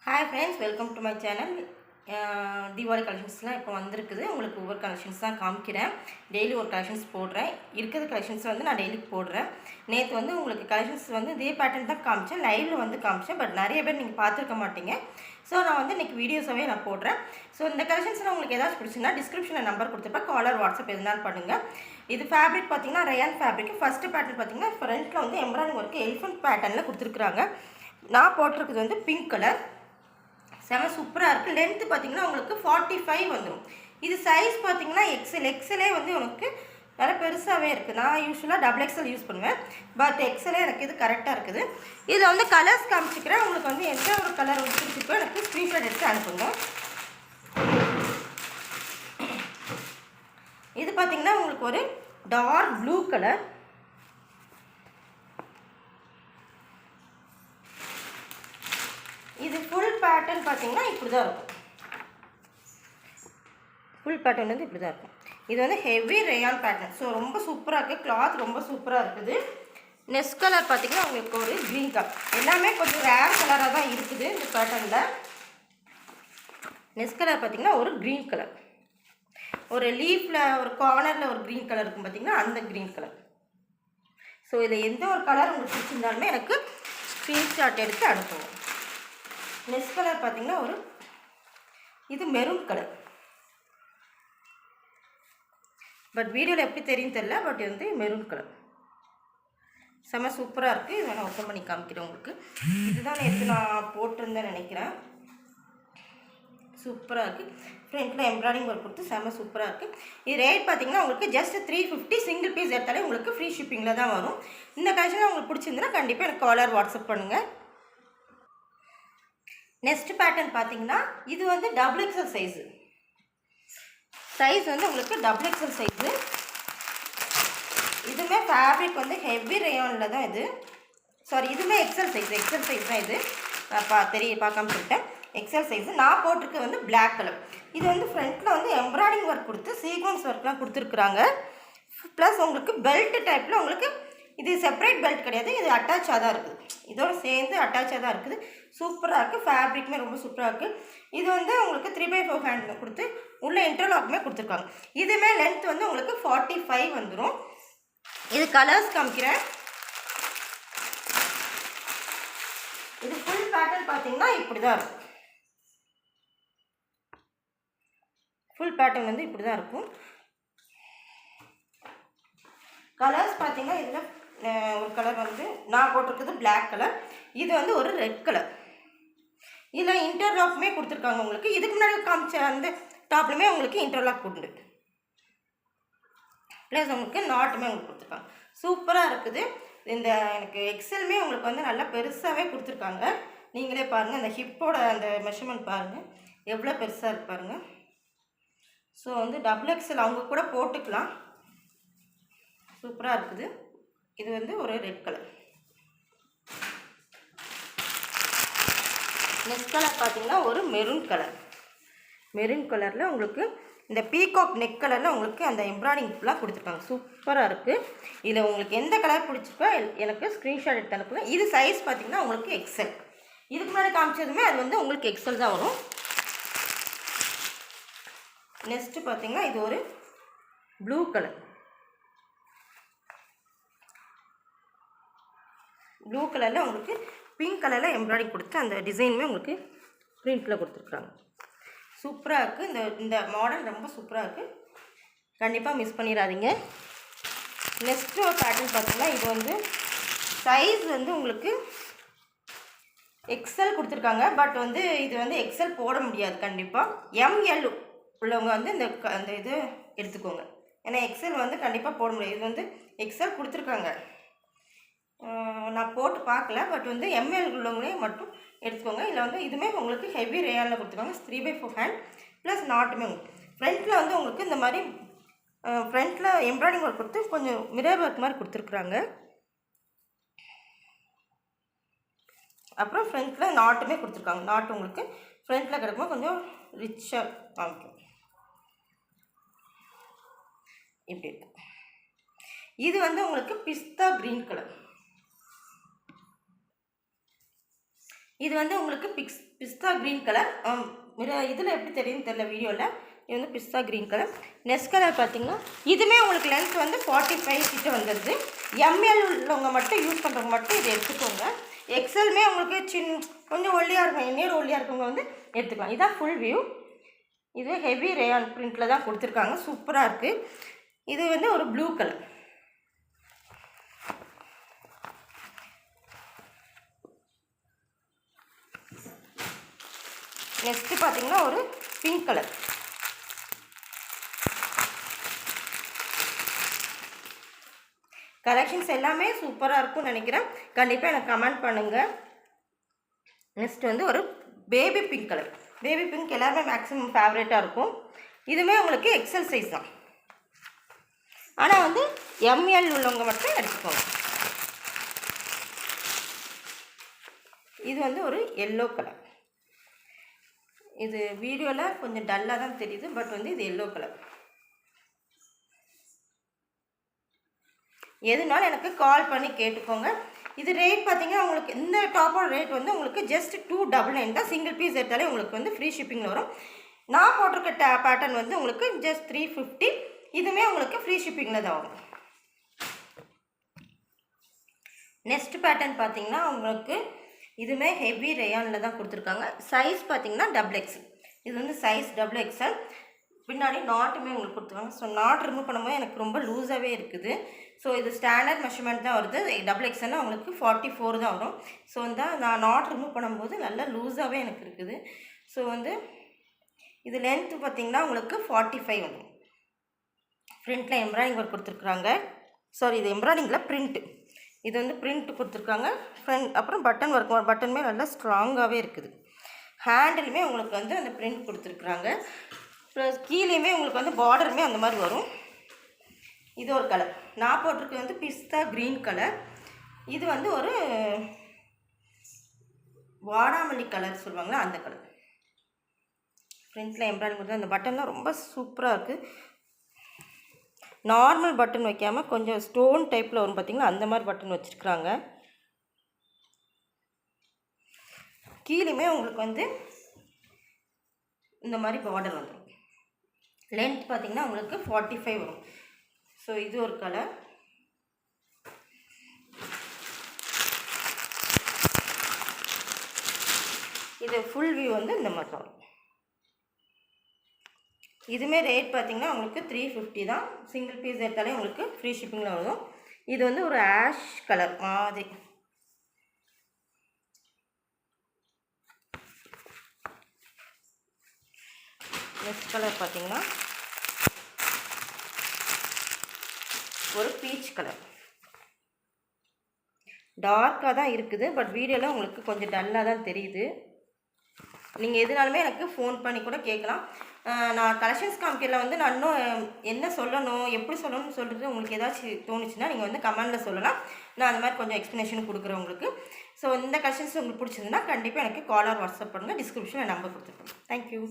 Hi friends, welcome to my channel. Deepavali கலெக்ஷன்ஸ்லாம் இப்போ வந்திருக்குது. உங்களுக்கு ஒவ்வொரு கலெக்ஷன்ஸ் தான் காமிக்கிறேன். டெய்லி ஒரு கலெக்ஷன்ஸ் போடுறேன். இருக்கிற கலெக்ஷன்ஸ் வந்து நான் டெய்லிக்கு போடுறேன். நேற்று வந்து உங்களுக்கு கலெக்ஷன்ஸ் வந்து இதே பேட்டர்ன் தான் காமிச்சேன், லைவில் வந்து காமிச்சேன். பட் நிறைய பேர் நீங்கள் பார்த்துருக்க மாட்டீங்க. ஸோ நான் வந்து இன்றைக்கி வீடியோஸாகவே நான் போடுறேன். ஸோ இந்த கலெக்ஷன்ஸில் உங்களுக்கு ஏதாச்சும் பிடிச்சுன்னா டிஸ்கிரிப்ஷனில் நம்பர் கொடுத்துருப்பேன். காலர் வாட்ஸ்அப் எதுனாலும் பண்ணுங்கள். இது ஃபேப்ரிக் பார்த்தீங்கன்னா ரயான் ஃபேப்ரிக். ஃபஸ்ட்டு பேட்டர்ன் பார்த்தீங்கன்னா ஃப்ரண்ட்டில் வந்து எம்ப்ராய்டிங் ஒர்க்கு எலிஃபென்ட் பேட்டர்னில் கொடுத்துருக்குறாங்க. நான் போட்டிருக்குது வந்து பிங்க் கலர். செம சூப்பராக இருக்குது. லென்த்து பார்த்திங்கன்னா உங்களுக்கு 45 வந்துடும். இது சைஸ் பார்த்திங்கன்னா எக்ஸலே வந்து உனக்கு நல்லா பெருசாகவே இருக்குது. நான் யூஸ்வலாக XXL யூஸ் பண்ணுவேன், பட் எக்ஸலே எனக்கு இது கரெக்டாக இருக்குது. இதில் வந்து கலர்ஸ் காமிச்சிக்கிறேன். உங்களுக்கு வந்து எந்த ஒரு கலர் வந்து பிடிச்சிருக்கோ எனக்கு ஸ்க்ரீன்ஷாட் எடுத்து அனுப்புங்க. இது பார்த்திங்கன்னா உங்களுக்கு ஒரு டார்க் ப்ளூ கலர். இது ஃபுல் பேட்டர்ன் பார்த்தீங்கன்னா இப்படி தான் இருக்கும். ஃபுல் பேட்டர்ன் வந்து இப்படி தான் இருக்கும். இது வந்து ஹெவி ரேயான் பேட்டர்ன். ஸோ ரொம்ப சூப்பராக இருக்குது. கிளாத் ரொம்ப சூப்பராக இருக்குது. நெக்ஸ்ட் கலர் பார்த்தீங்கன்னா உங்களுக்கு ஒரு க்ரீன் கலர். எல்லாமே கொஞ்சம் ரேர் கலராக தான் இருக்குது இந்த பேட்டர்னில். நெக்ஸ்ட் கலர் பார்த்தீங்கன்னா ஒரு க்ரீன் கலர். ஒரு லீஃபில் ஒரு கார்னரில் ஒரு க்ரீன் கலர் இருக்கும் பார்த்தீங்கன்னா அந்த க்ரீன் கலர். ஸோ இதில் எந்த ஒரு கலர் உங்களுக்கு பிடிச்சிருந்தாலுமே எனக்கு ஸ்க்ரீன்ஷாட் எடுத்து அனுப்புவோம். நெக்ஸ்ட் கலர் பார்த்தீங்கன்னா ஒரு இது மெரூன் கலர். பட் வீடியோவில் எப்படி தெரியும் தெரியல, பட் இது வந்து மெரூன் கலர். செம்ம சூப்பராக இருக்குது. இதை நான் ஓப்பன் பண்ணி காமிக்கிறேன் உங்களுக்கு. இதுதான் நேற்று நான் போட்டிருந்தேன் நினைக்கிறேன். சூப்பராக இருக்குது. ஃப்ரண்ட்டில் எம்ப்ராய்டிங் ஒர்க் கொடுத்து செம்ம சூப்பராக இருக்குது. இது ரேட் பார்த்தீங்கன்னா உங்களுக்கு ஜஸ்ட் 350. சிங்கிள் பீஸ் எடுத்தாலே உங்களுக்கு ஃப்ரீ ஷிப்பிங்கில் தான் வரும். இந்த கலெக்ஷனில் உங்களுக்கு பிடிச்சிருந்துன்னா கண்டிப்பாக எனக்கு காலர் வாட்ஸ்அப் பண்ணுங்கள். நெக்ஸ்ட் பேட்டர்ன் பார்த்தீங்கன்னா இது வந்து XXL சைஸு. சைஸ் வந்து உங்களுக்கு XXL சைஸு. இதுவுமே ஃபேப்ரிக் வந்து ஹெவி ரேயானில் தான் இது. சாரி, இதுவுமே எக்ஸல் சைஸ் தான் இது. நான் பார்க்காம சொல்லிட்டேன். Excel size. நான் போட்டிருக்கு வந்து பிளாக் கலர். இது வந்து ஃப்ரண்ட்டில் வந்து எம்ப்ராய்டிங் ஒர்க் கொடுத்து சீக்வன்ஸ் ஒர்க்லாம் கொடுத்துருக்குறாங்க. ப்ளஸ் உங்களுக்கு பெல்ட் டைப்பில் உங்களுக்கு இது செப்பரேட் பெல்ட் கிடையாது, இது அட்டாச்சாக தான் இருக்குது. இதோடு சேர்ந்து அட்டாச்சாக தான் இருக்குது. சூப்பராக இருக்குது. ஃபேப்ரிக்குமே ரொம்ப சூப்பராக இருக்குது. இது வந்து உங்களுக்கு 3/4 ஹேண்ட் கொடுத்து உள்ள இன்டர்லாக்குமே கொடுத்துருக்காங்க. இதுவுமே லென்த் வந்து உங்களுக்கு 45 வந்துடும். இது கலர்ஸ் காமிக்கிறேன். இது ஃபுல் பேட்டர்ன் பார்த்தீங்கன்னா இப்படி தான் இருக்கும். ஃபுல் பேட்டர்ன் வந்து இப்படி தான் இருக்கும். கலர்ஸ் பார்த்தீங்கன்னா இதில் ஒரு கலர் வந்து நான் போட்டிருக்குது பிளாக் கலர். இது வந்து ஒரு ரெட் கலர். இதில் இன்டர்லாக்குமே கொடுத்துருக்காங்க உங்களுக்கு. இதுக்கு முன்னாடி காமிச்ச அந்த டாப்லையுமே உங்களுக்கு இன்டர்லாக் உண்டு. ப்ளஸ் உங்களுக்கு நாட்டுமே உங்களுக்கு கொடுத்துருக்காங்க. சூப்பராக இருக்குது. இந்த எனக்கு எக்ஸலுமே உங்களுக்கு வந்து நல்லா பெருசாகவே கொடுத்துருக்காங்க. நீங்களே பாருங்கள், அந்த ஹிப்போட அந்த மெஷர்மெண்ட் பாருங்கள் எவ்வளோ பெருசாக இருக்கு பாருங்கள். ஸோ வந்து XXL அவங்க கூட போட்டுக்கலாம். சூப்பராக இருக்குது. இது வந்து ஒரு ரெட் கலர். நெக்ஸ்ட் கலர் பார்த்தீங்கன்னா ஒரு மெரூன் கலர். மெரூன் கலரில் உங்களுக்கு இந்த பீகாக் நெக் கலரில் உங்களுக்கு அந்த எம்ப்ராய்டிங் ஃபுல்லாக கொடுத்துருக்காங்க. சூப்பராக இருக்குது. இதில் உங்களுக்கு எந்த கலர் பிடிச்சிருக்கோ எனக்கு ஸ்க்ரீன்ஷாட் எடுத்து அனுப்புங்க. இது சைஸ் பார்த்தீங்கன்னா உங்களுக்கு XL. இதுக்கு முன்னாடி காமிச்சதுமே அது வந்து உங்களுக்கு XL தான் வரும். நெக்ஸ்ட்டு பார்த்தீங்கன்னா இது ஒரு ப்ளூ கலர். ப்ளூ கலரில் உங்களுக்கு பிங்க் கலரில் எம்ப்ராய்டிங் கொடுத்து அந்த டிசைனுமே உங்களுக்கு பிரிண்டில் கொடுத்துருக்குறாங்க. சூப்பராக இருக்குது. இந்த மாடல் ரொம்ப சூப்பராக இருக்குது. கண்டிப்பாக மிஸ் பண்ணிடாதீங்க. நெக்ஸ்ட்டு ஒரு பேட்டர்ன் பார்த்தீங்கன்னா இது வந்து சைஸ் வந்து உங்களுக்கு XL கொடுத்துருக்காங்க. பட் வந்து இது வந்து XL போட முடியாது. கண்டிப்பாக ML உள்ளவங்க வந்து அந்த இது எடுத்துக்கோங்க. ஏன்னா XL வந்து கண்டிப்பாக போட முடியாது. இது வந்து XL கொடுத்துருக்காங்க. நான் போட்டு பார்க்கல, பட் வந்து ML உள்ளவங்களே மட்டும் எடுத்துக்கோங்க. இதில் வந்து இதுவுமே உங்களுக்கு ஹெவி ரேயானில் கொடுத்துருக்காங்க. 3/4 ஹேண்ட் ப்ளஸ் நாட்டுமே உங்களுக்கு ஃப்ரண்ட்டில் வந்து உங்களுக்கு இந்த மாதிரி ஃப்ரண்ட்டில் எம்ப்ராய்டிங் ஒர்க் கொடுத்து கொஞ்சம் மிரர் ஒர்க் மாதிரி கொடுத்துருக்குறாங்க. அப்புறம் ஃப்ரண்ட்டில் நாட்டுமே கொடுத்துருக்காங்க. நாட்டு உங்களுக்கு ஃப்ரண்ட்டில் கிடக்கும்போது கொஞ்சம் ரிச்சாக காமிக்கும். இப்படி இருக்கு. இது வந்து உங்களுக்கு பிஸ்தா க்ரீன் கலர். இது வந்து உங்களுக்கு பிஸ்தா க்ரீன் கலர். இதில் எப்படி தெரியும்னு தெரியல வீடியோவில். இது வந்து பிஸ்தா க்ரீன் கலர். நெக்ஸ்ட் கலர் பார்த்திங்கன்னா இதுவுமே உங்களுக்கு லென்த் வந்து 45 கிட்ட வந்துடுது. எம்எல் உள்ளவங்க மட்டும் யூஸ் பண்ணுறவங்க மட்டும் இதை எடுத்துக்கோங்க. எக்ஸல்மே உங்களுக்கு கொஞ்சம் ஒல்லியாக இருக்கும், என்னோட ஒல்லியாக இருக்கவங்க வந்து எடுத்துக்கலாம். இதுதான் ஃபுல் வியூ. இது ஹெவி ரேயான் பிரிண்டில் தான் கொடுத்துருக்காங்க. சூப்பராக இருக்குது. இது வந்து ஒரு ப்ளூ கலர். நெக்ஸ்ட்டு பார்த்திங்கன்னா ஒரு பிங்க் கலர். கலெக்ஷன்ஸ் எல்லாமே சூப்பராக இருக்கும்னு நினைக்கிறேன். கண்டிப்பாக எனக்கு கமெண்ட் பண்ணுங்கள். நெக்ஸ்ட் வந்து ஒரு baby pink colour. Baby pink எல்லாருமே மேக்ஸிமம் ஃபேவரேட்டாக இருக்கும். இதுவுமே உங்களுக்கு எக்ஸல் சைஸ் தான், ஆனால் வந்து எம்எல் உள்ளவங்க மட்டும் எடுத்துக்கோங்க. இது வந்து ஒரு எல்லோ கலர். இது வீடியோவில் கொஞ்சம் டல்லாக தான் தெரியுது, பட் வந்து இது எல்லோ கலர். எதுனாலும் எனக்கு கால் பண்ணி கேட்டுக்கோங்க. இது ரேட் பார்த்திங்கன்னா உங்களுக்கு இந்த டாப்போட ரேட் வந்து உங்களுக்கு ஜஸ்ட் 299 தான். சிங்கிள் பீஸ் எடுத்தாலே உங்களுக்கு வந்து ஃப்ரீ ஷிப்பிங்கில் வரும். நான் போட்டிருக்க பேட்டர்ன் வந்து உங்களுக்கு ஜஸ்ட் 350. இதுவுமே உங்களுக்கு ஃப்ரீ ஷிப்பிங்கில் தான் வரும். நெக்ஸ்ட் பேட்டர்ன் பார்த்திங்கன்னா உங்களுக்கு இதுவுமே ஹெவி ரேயானில் தான் கொடுத்துருக்காங்க. சைஸ் பார்த்திங்கன்னா XXL. இது வந்து சைஸ் XXL. பின்னாடி நாட்டுமே உங்களுக்கு கொடுத்துருக்காங்க. ஸோ நாட் ரிமூவ் பண்ணும்போது எனக்கு ரொம்ப லூஸாகவே இருக்குது. ஸோ இது ஸ்டாண்டர்ட் மெஷர்மெண்ட் தான் வருது. XXLனா உங்களுக்கு 44 தான் வரும். ஸோ வந்து நான் நாட் ரிமூவ் பண்ணும்போது நல்லா லூஸாகவே எனக்கு இருக்குது. ஸோ வந்து இது லென்த்து பார்த்திங்கன்னா உங்களுக்கு 45 வரும். ஃப்ரண்ட்டில் எம்ப்ராய்டிங் ஒர்க் கொடுத்துருக்குறாங்க. சாரி, இது எம்ப்ராய்டிங்கில் பிரிண்ட்டு. இது வந்து பிரிண்ட் கொடுத்துருக்காங்க. அப்புறம் பட்டன் ஒர்க், பட்டனுமே நல்லா ஸ்ட்ராங்காகவே இருக்குது. ஹேண்டிலுமே உங்களுக்கு வந்து அந்த பிரிண்ட் கொடுத்துருக்குறாங்க. ப்ளஸ் கீழேயுமே உங்களுக்கு வந்து பார்டருமே அந்த மாதிரி வரும். இது ஒரு கலர். நான் போட்டிருக்கு வந்து பிஸ்தா க்ரீன் கலர். இது வந்து ஒரு வாடாமல்லி கலர் சொல்லுவாங்களா, அந்த கலர். ஃப்ரண்ட்டில் எம்ப்ராய்டிங் கொடுத்து அந்த பட்டன்லாம் ரொம்ப சூப்பராக இருக்குது. நார்மல் பட்டன் வைக்காமல் கொஞ்சம் ஸ்டோன் டைப்பில் வரும் பார்த்திங்கன்னா, அந்த மாதிரி பட்டன் வச்சுருக்குறாங்க. கீழேயுமே உங்களுக்கு வந்து இந்த மாதிரி பார்டர் வந்துடும். லென்த் பார்த்திங்கன்னா உங்களுக்கு 45 வரும். ஸோ இது ஒரு கலர். இது ஃபுல் வியூ வந்து இந்த மாதிரி தான் வரும். இதுவுமே ரேட் பார்த்திங்கன்னா உங்களுக்கு 350 தான். சிங்கிள் பீஸ் எடுத்தாலே உங்களுக்கு ஃப்ரீ ஷிப்பிங்கில் வரும். இது வந்து ஒரு ஆஷ் கலர் மாதிரி. நெக்ஸ்ட் கலர் பார்த்திங்கன்னா ஒரு பீச் கலர். டார்க்காக தான் இருக்குது, பட் வீடியோவில் உங்களுக்கு கொஞ்சம் டல்லாக தான் தெரியுது. நீங்கள் எதுனாலுமே எனக்கு ஃபோன் பண்ணி கூட கேட்கலாம். நான் கலெக்ஷன்ஸ் காமிக்கல வந்து நான் இன்னும் என்ன சொல்லணும், எப்படி சொல்லணும்னு சொல்கிறது உங்களுக்கு ஏதாச்சும் தோணுச்சுன்னா நீங்கள் வந்து கமெண்டில் சொல்லலாம். நான் அந்த மாதிரி கொஞ்சம் எக்ஸ்ப்ளனேஷன் கொடுக்குறேன் உங்களுக்கு. ஸோ இந்த கலெக்ஷன்ஸ் உங்களுக்கு பிடிச்சிருந்துன்னா கண்டிப்பாக எனக்கு கால் ஆர் வாட்ஸ்அப் பண்ணுங்கள். டிஸ்கிரிப்ஷனில் நம்பர் கொடுத்துருக்கேன். தேங்க்யூ.